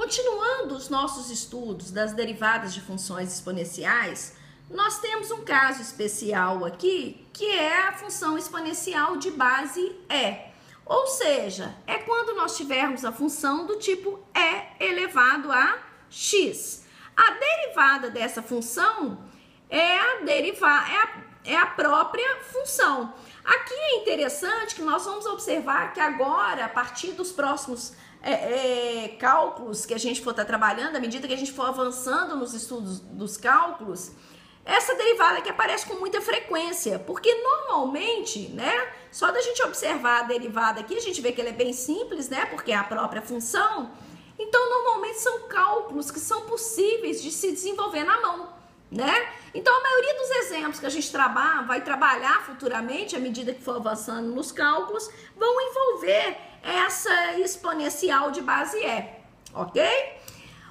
continuando os nossos estudos das derivadas de funções exponenciais, nós temos um caso especial aqui, que é a função exponencial de base e. Ou seja, é quando nós tivermos a função do tipo e elevado a x. A derivada dessa função é a própria função. Aqui é interessante que nós vamos observar que agora, a partir dos próximos cálculos que a gente for estar trabalhando, à medida que a gente for avançando nos estudos dos cálculos, essa derivada aqui aparece com muita frequência, porque normalmente, né, só da gente observar a derivada aqui, a gente vê que ela é bem simples, né, porque é a própria função. Então, normalmente são cálculos que são possíveis de se desenvolver na mão, né? Então, a maioria dos exemplos que a gente vai trabalhar futuramente, à medida que for avançando nos cálculos, vão envolver essa exponencial de base e, ok?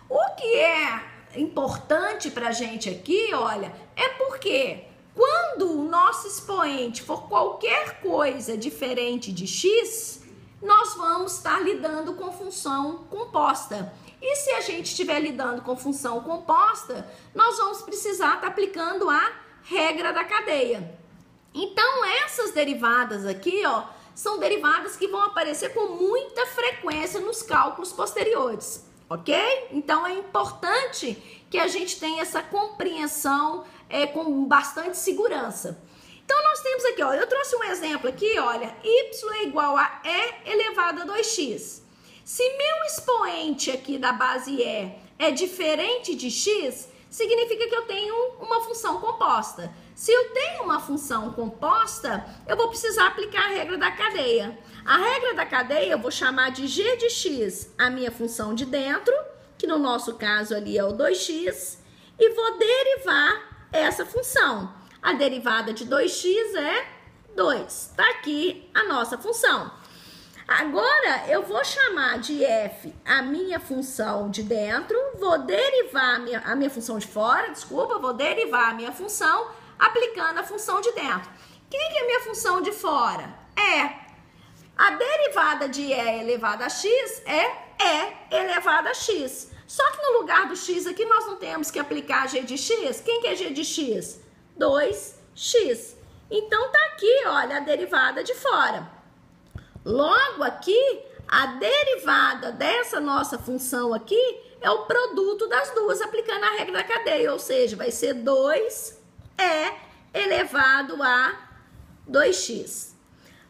O que é importante para a gente aqui, olha, é porque quando o nosso expoente for qualquer coisa diferente de x, nós vamos estar lidando com função composta. E se a gente estiver lidando com função composta, nós vamos precisar estar aplicando a regra da cadeia. Então, essas derivadas aqui, ó, são derivadas que vão aparecer com muita frequência nos cálculos posteriores, ok? Então, é importante que a gente tenha essa compreensão com bastante segurança. Então, nós temos aqui, ó, eu trouxe um exemplo aqui, olha, y é igual a e elevado a 2x. Se meu expoente aqui da base e é diferente de x, significa que eu tenho uma função composta. Se eu tenho uma função composta, eu vou precisar aplicar a regra da cadeia. A regra da cadeia eu vou chamar de g de x, a minha função de dentro, que no nosso caso ali é o 2x, e vou derivar essa função. A derivada de 2x é 2. Tá aqui a nossa função. Agora, eu vou chamar de f a minha função de dentro, vou derivar a minha função de fora, desculpa, vou derivar a minha função aplicando a função de dentro. Quem que é a minha função de fora? A derivada de e elevado a x é e elevado a x. Só que no lugar do x aqui, nós não temos que aplicar g de x. Quem que é g de x? 2x. Então, tá aqui, olha, a derivada de fora. Logo aqui, a derivada dessa nossa função aqui é o produto das duas, aplicando a regra da cadeia, ou seja, vai ser 2e elevado a 2x.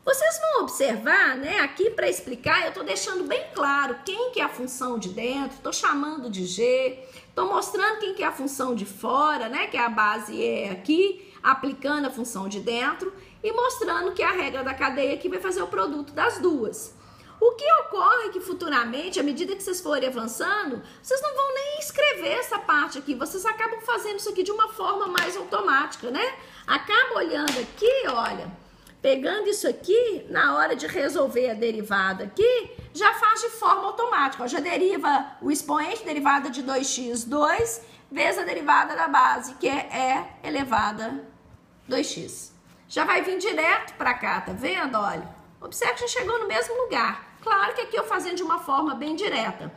Vocês vão observar, né, aqui para explicar, eu estou deixando bem claro quem que é a função de dentro, estou chamando de g, estou mostrando quem que é a função de fora, né, que é a base e aqui, aplicando a função de dentro, e mostrando que a regra da cadeia aqui vai fazer o produto das duas. O que ocorre é que futuramente, à medida que vocês forem avançando, vocês não vão nem escrever essa parte aqui, vocês acabam fazendo isso aqui de uma forma mais automática, né? Acaba olhando aqui, olha, pegando isso aqui, na hora de resolver a derivada aqui, já faz de forma automática, ó, já deriva o expoente, derivada de 2x, 2, vezes a derivada da base, que é e elevada a 2x. Já vai vir direto para cá, tá vendo? Olha, observe que já chegou no mesmo lugar. Claro que aqui eu fazendo de uma forma bem direta.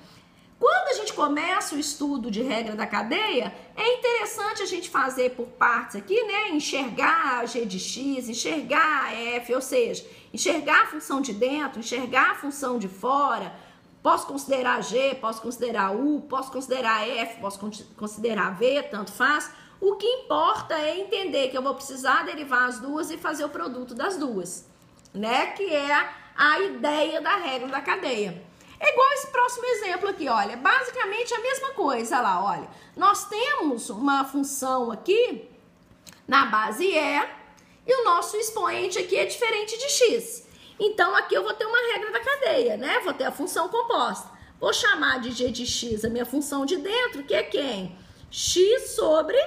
Quando a gente começa o estudo de regra da cadeia, é interessante a gente fazer por partes aqui, né? Enxergar a g de x, enxergar a f, ou seja, enxergar a função de dentro, enxergar a função de fora. Posso considerar g, posso considerar u, posso considerar f, posso considerar v, tanto faz. O que importa é entender que eu vou precisar derivar as duas e fazer o produto das duas, né? Que é a ideia da regra da cadeia. É igual esse próximo exemplo aqui, olha, basicamente a mesma coisa, lá, olha. Nós temos uma função aqui na base e o nosso expoente aqui é diferente de x. Então, aqui eu vou ter uma regra da cadeia, né? Vou ter a função composta. Vou chamar de g de x a minha função de dentro, que é quem? X sobre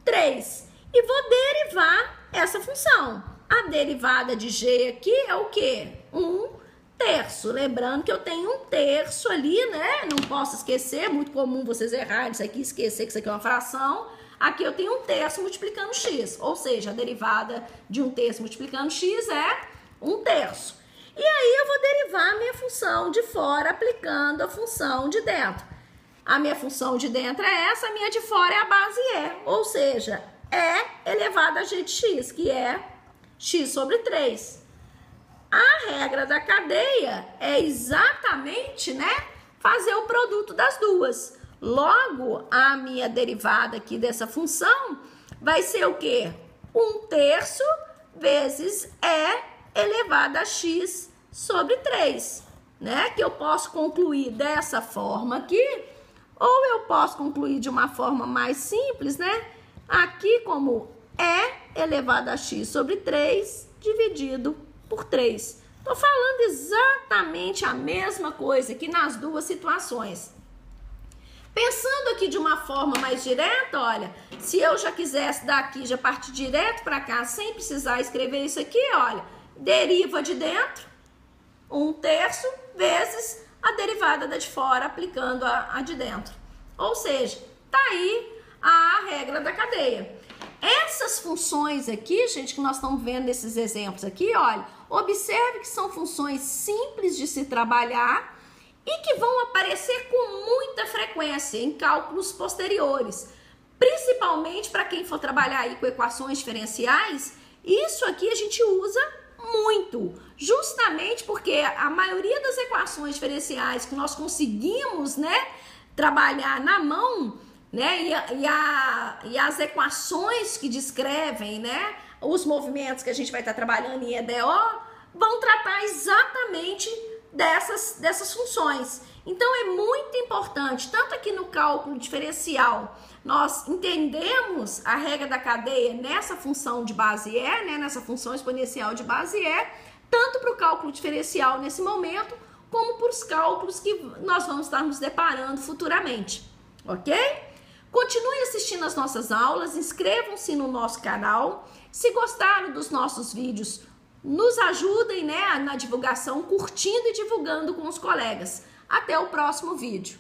3. E vou derivar essa função. A derivada de g aqui é o quê? 1/3. Lembrando que eu tenho 1/3 ali, né? Não posso esquecer, é muito comum vocês errarem isso aqui, esquecer que isso aqui é uma fração. Aqui eu tenho 1/3 multiplicando x, ou seja, a derivada de 1/3 multiplicando x é 1/3. E aí eu vou derivar a minha função de fora aplicando a função de dentro. A minha função de dentro é essa, a minha de fora é a base E, ou seja, E elevado a g de x, que é x sobre 3. A regra da cadeia é exatamente, né, fazer o produto das duas. Logo, a minha derivada aqui dessa função vai ser o quê? 1/3 vezes E elevado a x sobre 3, né? Que eu posso concluir dessa forma aqui, ou eu posso concluir de uma forma mais simples, né? Aqui como E elevado a x sobre 3 dividido por 3. Tô falando exatamente a mesma coisa aqui nas duas situações. Pensando aqui de uma forma mais direta, olha, se eu já quisesse daqui, já partir direto para cá, sem precisar escrever isso aqui, olha, deriva de dentro, 1/3 vezes a derivada da de fora, aplicando a de dentro. Ou seja, tá aí a regra da cadeia. Essas funções aqui, gente, que nós estamos vendo nesses exemplos aqui, olha, observe que são funções simples de se trabalhar e que vão aparecer com muita frequência em cálculos posteriores, principalmente para quem for trabalhar aí com equações diferenciais. Isso aqui a gente usa muito, justamente porque a maioria das equações diferenciais que nós conseguimos, né, trabalhar na mão, né, e as equações que descrevem, né, os movimentos que a gente vai estar trabalhando em EDO vão tratar exatamente dessas funções. Então é muito importante, tanto aqui no cálculo diferencial, nós entendemos a regra da cadeia nessa função de base E, né, nessa função exponencial de base E, tanto para o cálculo diferencial nesse momento, como para os cálculos que nós vamos estar nos deparando futuramente, ok? Continue assistindo as nossas aulas, inscrevam-se no nosso canal. Se gostaram dos nossos vídeos, nos ajudem, né, na divulgação, curtindo e divulgando com os colegas. Até o próximo vídeo.